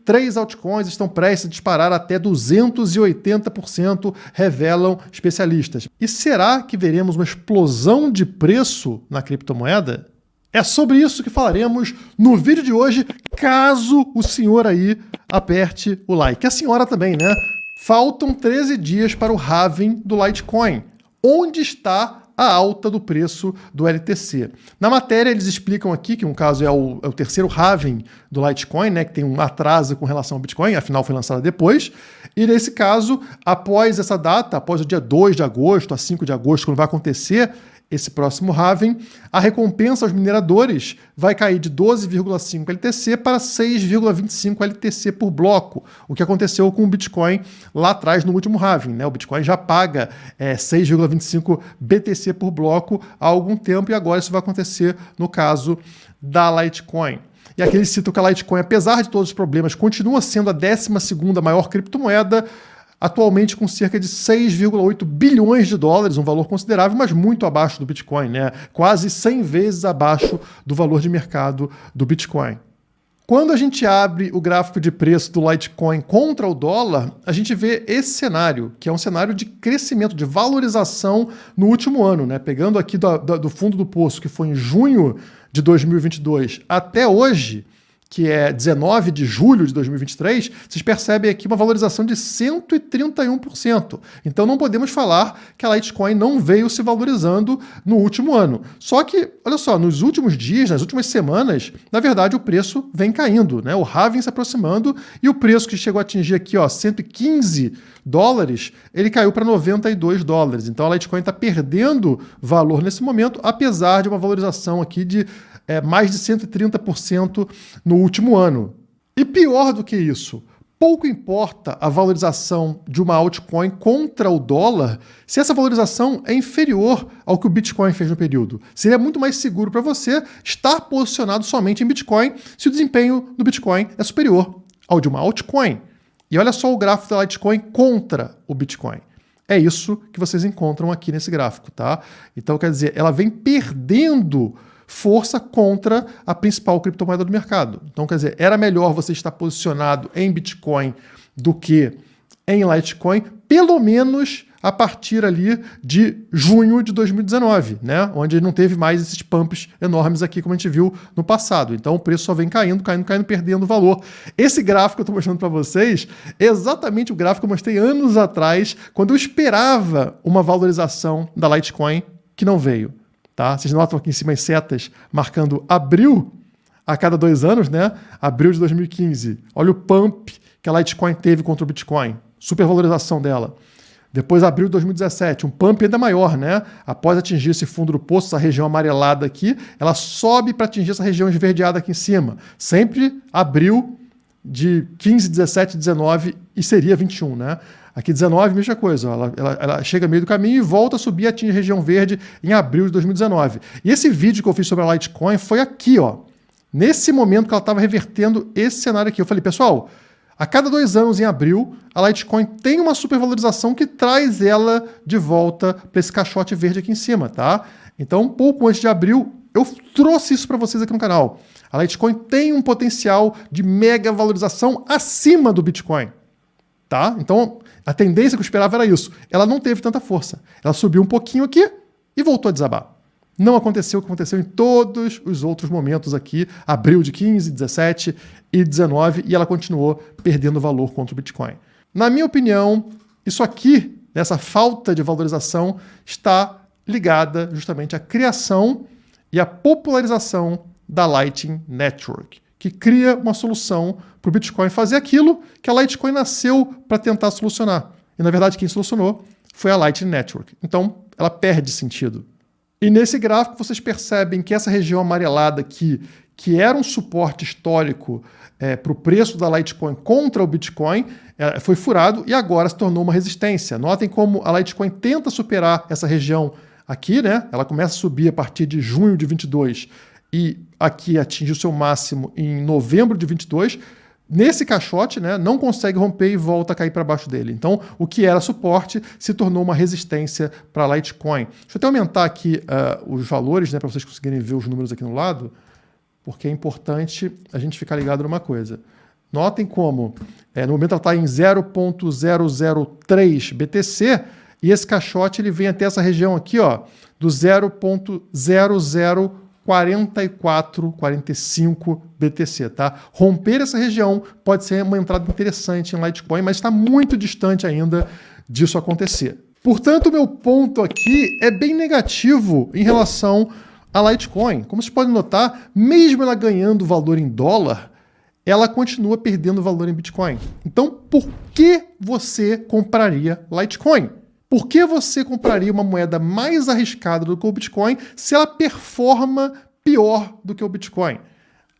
3 altcoins estão prestes a disparar até 280%, revelam especialistas. E será que veremos uma explosão de preço na criptomoeda? É sobre isso que falaremos no vídeo de hoje, caso o senhor aí aperte o like. A senhora também, né? Faltam 13 dias para o halving do Litecoin. Onde está a alta do preço do LTC? Na matéria eles explicam aqui que no caso é o terceiro halving do Litecoin, né, que tem um atraso com relação ao Bitcoin, afinal foi lançada depois. E nesse caso, após essa data, após o dia 2 de agosto a 5 de agosto, quando vai acontecer esse próximo halving, a recompensa aos mineradores vai cair de 12,5 LTC para 6,25 LTC por bloco, o que aconteceu com o Bitcoin lá atrás no último halving, né? O Bitcoin já paga 6,25 BTC por bloco há algum tempo e agora isso vai acontecer no caso da Litecoin. E aqui eles citam que a Litecoin, apesar de todos os problemas, continua sendo a 12ª maior criptomoeda, atualmente com cerca de 6,8 bilhões de dólares, um valor considerável, mas muito abaixo do Bitcoin, né? Quase 100 vezes abaixo do valor de mercado do Bitcoin. Quando a gente abre o gráfico de preço do Litecoin contra o dólar, a gente vê esse cenário, que é um cenário de crescimento, de valorização no último ano, né? Pegando aqui do fundo do poço, que foi em junho de 2022, até hoje, que é 19 de julho de 2023, vocês percebem aqui uma valorização de 131%. Então não podemos falar que a Litecoin não veio se valorizando no último ano. Só que, olha só, nos últimos dias, nas últimas semanas, na verdade o preço vem caindo, né? O halving se aproximando e o preço que chegou a atingir aqui, ó, 115 dólares, ele caiu para 92 dólares. Então a Litecoin está perdendo valor nesse momento, apesar de uma valorização aqui de mais de 130% no último ano. E pior do que isso, pouco importa a valorização de uma altcoin contra o dólar se essa valorização é inferior ao que o Bitcoin fez no período. Seria muito mais seguro para você estar posicionado somente em Bitcoin se o desempenho do Bitcoin é superior ao de uma altcoin. E olha só o gráfico da Litecoin contra o Bitcoin. É isso que vocês encontram aqui nesse gráfico, tá? Então, quer dizer, ela vem perdendo força contra a principal criptomoeda do mercado. Então, quer dizer, era melhor você estar posicionado em Bitcoin do que em Litecoin, pelo menos a partir ali de junho de 2019, né? Onde não teve mais esses pumps enormes aqui, como a gente viu no passado. Então, o preço só vem caindo, perdendo valor. Esse gráfico que eu estou mostrando para vocês é exatamente o gráfico que eu mostrei anos atrás, quando eu esperava uma valorização da Litecoin que não veio. Tá? Vocês notam aqui em cima as setas marcando abril a cada 2 anos, né? Abril de 2015. Olha o pump que a Litecoin teve contra o Bitcoin. Supervalorização dela. Depois, abril de 2017, um pump ainda maior, né? Após atingir esse fundo do poço, essa região amarelada aqui, ela sobe para atingir essa região esverdeada aqui em cima. Sempre abril de 15, 17, 19 e seria 21, né? Aqui 19, mesma coisa, ela chega no meio do caminho e volta a subir e atinge a região verde em abril de 2019. E esse vídeo que eu fiz sobre a Litecoin foi aqui, ó, nesse momento que ela estava revertendo esse cenário aqui. Eu falei, pessoal, a cada 2 anos em abril, a Litecoin tem uma supervalorização que traz ela de volta para esse caixote verde aqui em cima, tá? Então, um pouco antes de abril, eu trouxe isso para vocês aqui no canal. A Litecoin tem um potencial de mega valorização acima do Bitcoin, tá? Então, a tendência que eu esperava era isso. Ela não teve tanta força. Ela subiu um pouquinho aqui e voltou a desabar. Não aconteceu o que aconteceu em todos os outros momentos aqui, abril de 15, 17 e 19, e ela continuou perdendo valor contra o Bitcoin. Na minha opinião, isso aqui, essa falta de valorização, está ligada justamente à criação e à popularização da Lightning Network, que cria uma solução para o Bitcoin fazer aquilo que a Litecoin nasceu para tentar solucionar. E, na verdade, quem solucionou foi a Lightning Network. Então, ela perde sentido. E nesse gráfico, vocês percebem que essa região amarelada aqui, que era um suporte histórico para o preço da Litecoin contra o Bitcoin, foi furado e agora se tornou uma resistência. Notem como a Litecoin tenta superar essa região aqui, né? Ela começa a subir a partir de junho de 22 e aqui atinge o seu máximo em novembro de 22, nesse caixote, né, não consegue romper e volta a cair para baixo dele. Então, o que era suporte se tornou uma resistência para a Litecoin. Deixa eu até aumentar aqui os valores, né, para vocês conseguirem ver os números aqui no lado, porque é importante a gente ficar ligado numa coisa. Notem como no momento ela está em 0.003 BTC e esse caixote ele vem até essa região aqui, ó, do 0.004445 BTC, tá? Romper essa região pode ser uma entrada interessante em Litecoin, mas está muito distante ainda disso acontecer. Portanto, o meu ponto aqui é bem negativo em relação a Litecoin. Como vocês podem notar, mesmo ela ganhando valor em dólar, ela continua perdendo valor em Bitcoin. Então, por que você compraria Litecoin? Por que você compraria uma moeda mais arriscada do que o Bitcoin se ela performa pior do que o Bitcoin?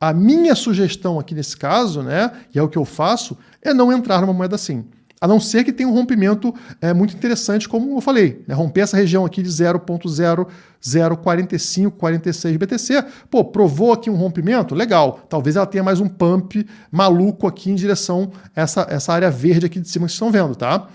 A minha sugestão aqui nesse caso, né, e é o que eu faço, é não entrar numa moeda assim. A não ser que tenha um rompimento muito interessante, como eu falei, né, romper essa região aqui de 0.004546 BTC. Pô, provou aqui um rompimento? Legal. Talvez ela tenha mais um pump maluco aqui em direção a essa área verde aqui de cima que vocês estão vendo, tá?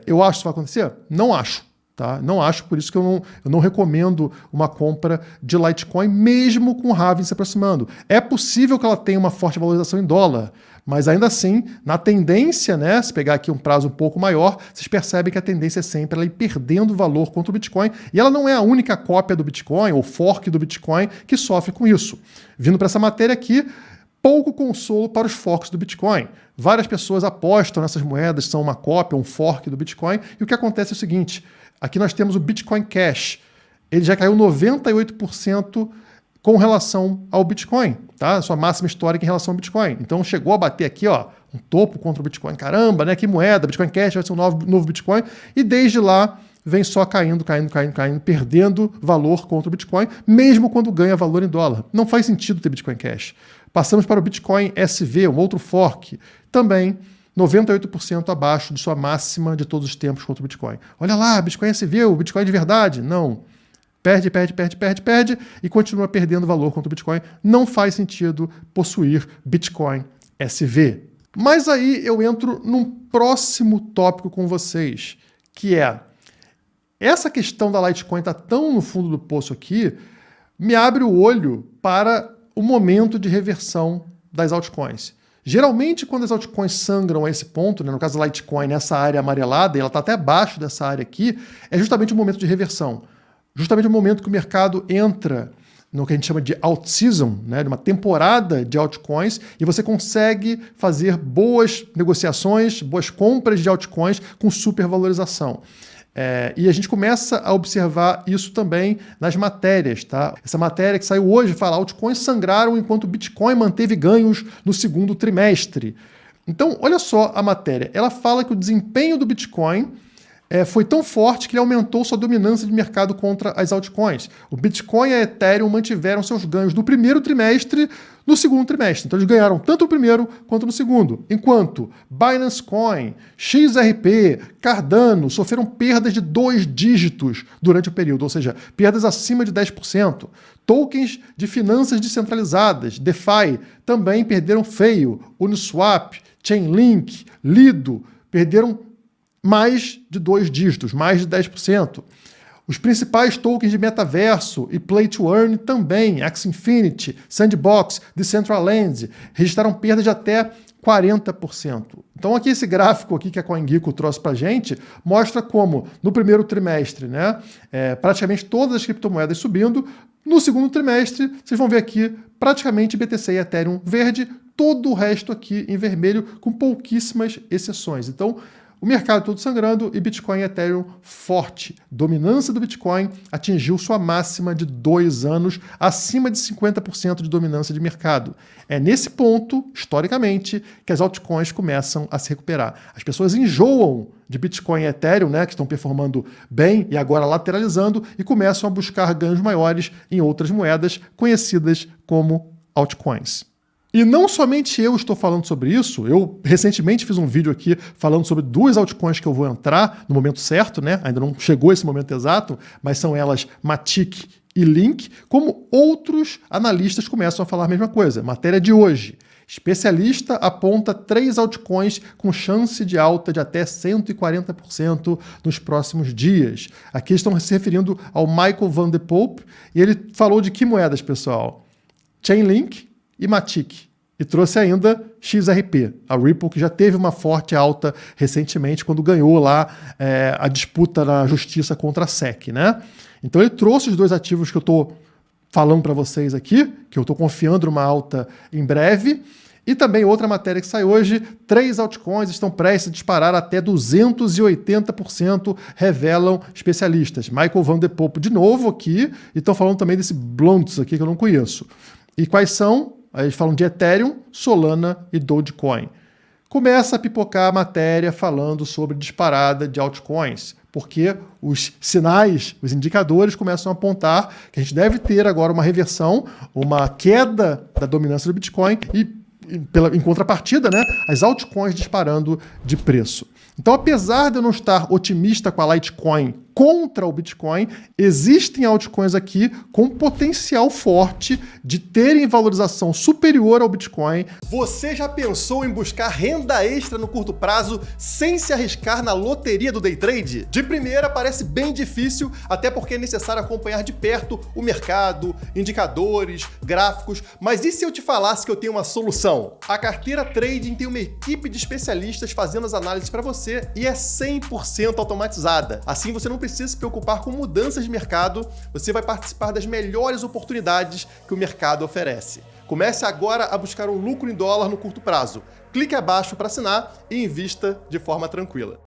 Eu acho que isso vai acontecer? Não acho. Tá? Não acho, por isso que eu não recomendo uma compra de Litecoin, mesmo com o halving se aproximando. É possível que ela tenha uma forte valorização em dólar, mas ainda assim, na tendência, né, se pegar aqui um prazo um pouco maior, vocês percebem que a tendência é sempre ela ir perdendo valor contra o Bitcoin, e ela não é a única cópia do Bitcoin, ou fork do Bitcoin, que sofre com isso. Vindo para essa matéria aqui, pouco consolo para os forks do Bitcoin. Várias pessoas apostam nessas moedas, são uma cópia, um fork do Bitcoin, e o que acontece é o seguinte: aqui nós temos o Bitcoin Cash. Ele já caiu 98% com relação ao Bitcoin, tá? Sua máxima histórica em relação ao Bitcoin. Então chegou a bater aqui, ó, um topo contra o Bitcoin. Caramba, né? Que moeda, Bitcoin Cash vai ser um novo Bitcoin. E desde lá vem só caindo, perdendo valor contra o Bitcoin, mesmo quando ganha valor em dólar. Não faz sentido ter Bitcoin Cash. Passamos para o Bitcoin SV, um outro fork, também 98% abaixo de sua máxima de todos os tempos contra o Bitcoin. Olha lá, Bitcoin SV, o Bitcoin de verdade. Não. Perde e continua perdendo valor contra o Bitcoin. Não faz sentido possuir Bitcoin SV. Mas aí eu entro num próximo tópico com vocês, que é essa questão da Litecoin está tão no fundo do poço aqui, me abre o olho para o momento de reversão das altcoins. Geralmente, quando as altcoins sangram a esse ponto, né, no caso da Litecoin, nessa área amarelada, e ela está até abaixo dessa área aqui, é justamente o momento de reversão. Justamente o momento que o mercado entra no que a gente chama de alt season, né, de uma temporada de altcoins, e você consegue fazer boas negociações, boas compras de altcoins com supervalorização. E a gente começa a observar isso também nas matérias, tá? Essa matéria que saiu hoje fala: altcoins sangraram enquanto o Bitcoin manteve ganhos no segundo trimestre. Então, olha só a matéria. Ela fala que o desempenho do Bitcoin foi tão forte que ele aumentou sua dominância de mercado contra as altcoins. O Bitcoin e a Ethereum mantiveram seus ganhos do primeiro trimestre no segundo trimestre. Então eles ganharam tanto no primeiro quanto no segundo. Enquanto Binance Coin, XRP, Cardano sofreram perdas de 2 dígitos durante o período, ou seja, perdas acima de 10%. Tokens de finanças descentralizadas, DeFi, também perderam feio. Uniswap, Chainlink, Lido, perderam mais de 2 dígitos, mais de 10%. Os principais tokens de metaverso e Play to Earn também, Axie Infinity, Sandbox, Decentraland, registraram perdas de até 40%. Então aqui esse gráfico aqui que a CoinGecko trouxe para a gente mostra como no primeiro trimestre, né, praticamente todas as criptomoedas subindo. No segundo trimestre, vocês vão ver aqui praticamente BTC e Ethereum verde, todo o resto aqui em vermelho, com pouquíssimas exceções. Então, o mercado todo sangrando e Bitcoin e Ethereum forte. Dominância do Bitcoin atingiu sua máxima de 2 anos, acima de 50% de dominância de mercado. É nesse ponto, historicamente, que as altcoins começam a se recuperar. As pessoas enjoam de Bitcoin e Ethereum, né, que estão performando bem e agora lateralizando, e começam a buscar ganhos maiores em outras moedas conhecidas como altcoins. E não somente eu estou falando sobre isso, eu recentemente fiz um vídeo aqui falando sobre 2 altcoins que eu vou entrar no momento certo, né? Ainda não chegou esse momento exato, mas são elas Matic e Link, como outros analistas começam a falar a mesma coisa. Matéria de hoje. Especialista aponta 3 altcoins com chance de alta de até 140% nos próximos dias. Aqui estão se referindo ao Michael Van de Poppe, e ele falou de que moedas, pessoal? Chainlink e Matic. E trouxe ainda XRP, a Ripple, que já teve uma forte alta recentemente quando ganhou lá a disputa na justiça contra a SEC, né? Então ele trouxe os dois ativos que eu estou falando para vocês aqui, que eu estou confiando numa alta em breve. E também outra matéria que sai hoje, 3 altcoins estão prestes a disparar até 280%, revelam especialistas. Michael Van de Poppe de novo aqui, e estão falando também desse Blunts aqui que eu não conheço. E quais são? Aí eles falam de Ethereum, Solana e Dogecoin. Começa a pipocar a matéria falando sobre disparada de altcoins, porque os sinais, os indicadores começam a apontar que a gente deve ter agora uma reversão, uma queda da dominância do Bitcoin e em contrapartida, né, as altcoins disparando de preço. Então, apesar de eu não estar otimista com a Litecoin contra o Bitcoin, existem altcoins aqui com potencial forte de terem valorização superior ao Bitcoin. Você já pensou em buscar renda extra no curto prazo sem se arriscar na loteria do day trade? De primeira parece bem difícil, até porque é necessário acompanhar de perto o mercado, indicadores, gráficos, mas e se eu te falasse que eu tenho uma solução? A carteira Trading tem uma equipe de especialistas fazendo as análises para você e é 100% automatizada. Assim você não precisa se preocupar com mudanças de mercado, você vai participar das melhores oportunidades que o mercado oferece. Comece agora a buscar um lucro em dólar no curto prazo. Clique abaixo para assinar e invista de forma tranquila.